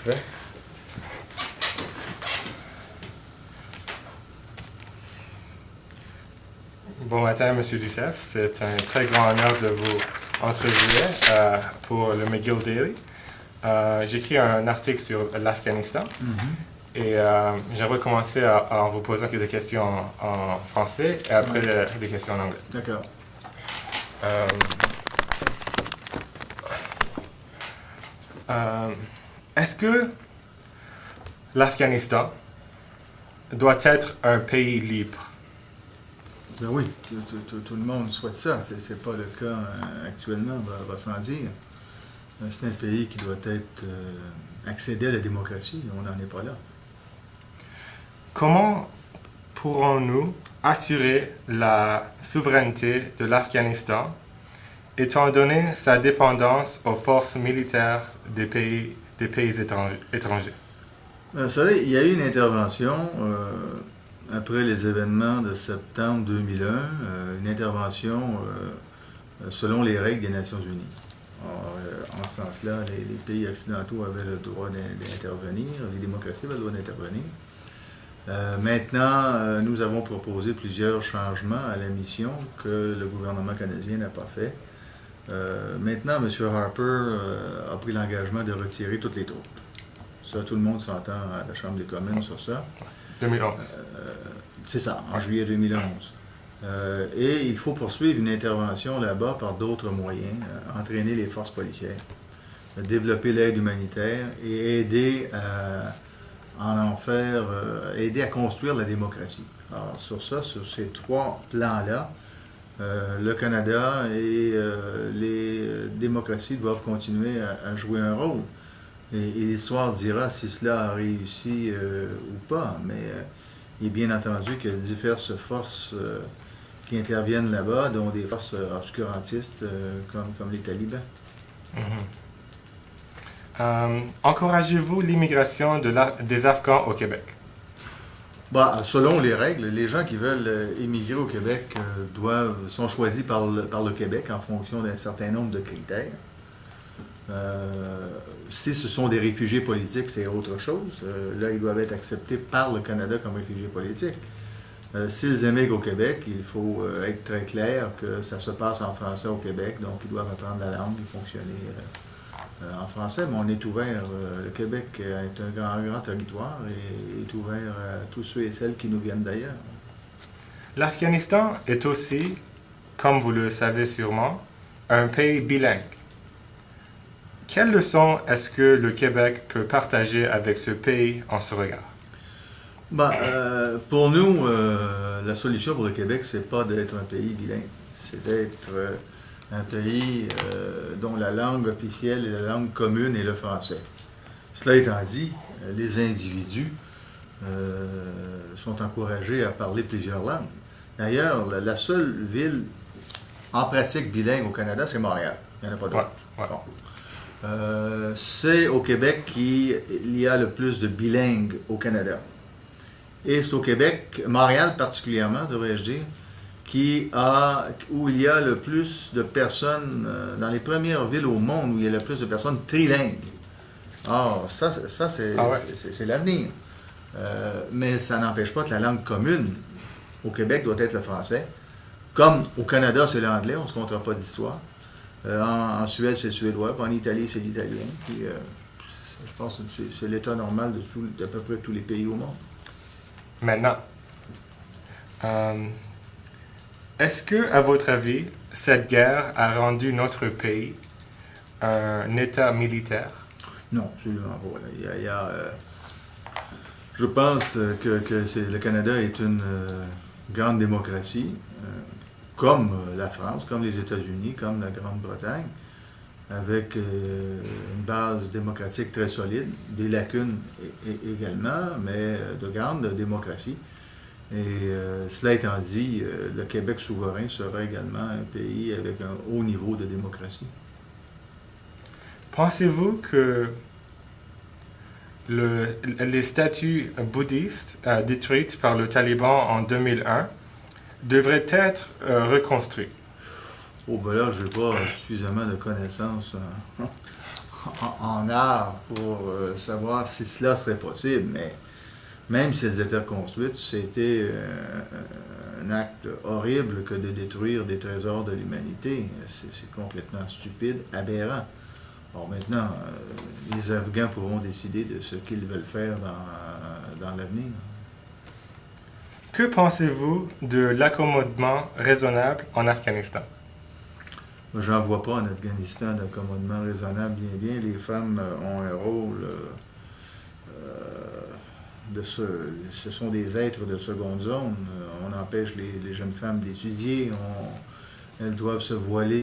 Parfait. Bon matin, M. Duceppe. C'est un très grand honneur de vous entrevuer pour le McGill Daily. J'écris un article sur l'Afghanistan et j'aimerais commencer en vous posant quelques questions en français et après des questions en anglais. D'accord. Est-ce que l'Afghanistan doit être un pays libre? Ben oui, tout le monde souhaite ça. C'est pas le cas actuellement, va sans dire. C'est un pays qui doit être accéder à la démocratie. On n'en est pas là. Comment pourrons-nous assurer la souveraineté de l'Afghanistan étant donné sa dépendance aux forces militaires des pays étrangers? Vous savez, il y a eu une intervention après les événements de septembre 2001, une intervention selon les règles des Nations Unies. En ce sens-là, les pays occidentaux avaient le droit d'intervenir, les démocraties avaient le droit d'intervenir. Maintenant, nous avons proposé plusieurs changements à la mission que le gouvernement canadien n'a pas fait. Maintenant, M. Harper a pris l'engagement de retirer toutes les troupes. Ça, tout le monde s'entend à la Chambre des communes sur ça. 2011. C'est ça, en juillet 2011. Et il faut poursuivre une intervention là-bas par d'autres moyens, entraîner les forces policières, développer l'aide humanitaire et aider aider à construire la démocratie. Alors, sur ces trois plans-là, le Canada et les démocraties doivent continuer à jouer un rôle. Et l'histoire dira si cela a réussi ou pas, mais il est bien entendu qu'il y a diverses forces qui interviennent là-bas, dont des forces obscurantistes comme les talibans. Encouragez-vous l'immigration des Afghans au Québec? Selon les règles, les gens qui veulent émigrer au Québec sont choisis par le Québec en fonction d'un certain nombre de critères. Si ce sont des réfugiés politiques, c'est autre chose. Là, ils doivent être acceptés par le Canada comme réfugiés politiques. S'ils émigrent au Québec, il faut être très clair que ça se passe en français au Québec, donc ils doivent apprendre la langue et fonctionner en français. Mais on est ouvert. Le Québec est un grand territoire et est ouvert à tous ceux et celles qui nous viennent d'ailleurs. L'Afghanistan est aussi, comme vous le savez sûrement, un pays bilingue. Quelles leçons est-ce que le Québec peut partager avec ce pays en ce regard? Pour nous, la solution pour le Québec, c'est pas d'être un pays bilingue. C'est d'être un pays dont la langue officielle et la langue commune est le français. Cela étant dit, les individus sont encouragés à parler plusieurs langues. D'ailleurs, la seule ville en pratique bilingue au Canada, c'est Montréal. Il n'y en a pas d'autres. Ouais. Bon. C'est au Québec qu'il y a le plus de bilingues au Canada. Et c'est au Québec, Montréal particulièrement, devrais-je dire, où il y a le plus de personnes, dans les premières villes au monde où il y a le plus de personnes trilingues. Alors, ça c'est l'avenir. Mais ça n'empêche pas que la langue commune au Québec doit être le français. Comme au Canada, c'est l'anglais, on ne se comptera pas d'histoire. En Suède, c'est le suédois, puis en Italie, c'est l'italien. Puis, je pense que c'est l'état normal d'à peu près tous les pays au monde. Maintenant, est-ce que, à votre avis, cette guerre a rendu notre pays un État militaire? Non, absolument pas. Je pense que le Canada est une grande démocratie. Comme la France, comme les États-Unis, comme la Grande-Bretagne, avec une base démocratique très solide, des lacunes également, mais de grande démocratie. Et cela étant dit, le Québec souverain sera également un pays avec un haut niveau de démocratie. Pensez-vous que les statues bouddhistes détruites par le Taliban en 2001 devrait être reconstruit? Là, je n'ai pas suffisamment de connaissances en art pour savoir si cela serait possible, mais même si elles étaient reconstruites, c'était un acte horrible que de détruire des trésors de l'humanité. C'est complètement stupide, aberrant. Or maintenant, les Afghans pourront décider de ce qu'ils veulent faire dans l'avenir. Que pensez-vous de l'accommodement raisonnable en Afghanistan? J'en vois pas en Afghanistan d'accommodement raisonnable, bien. Les femmes ont un rôle ce sont des êtres de seconde zone. On empêche les jeunes femmes d'étudier, elles doivent se voiler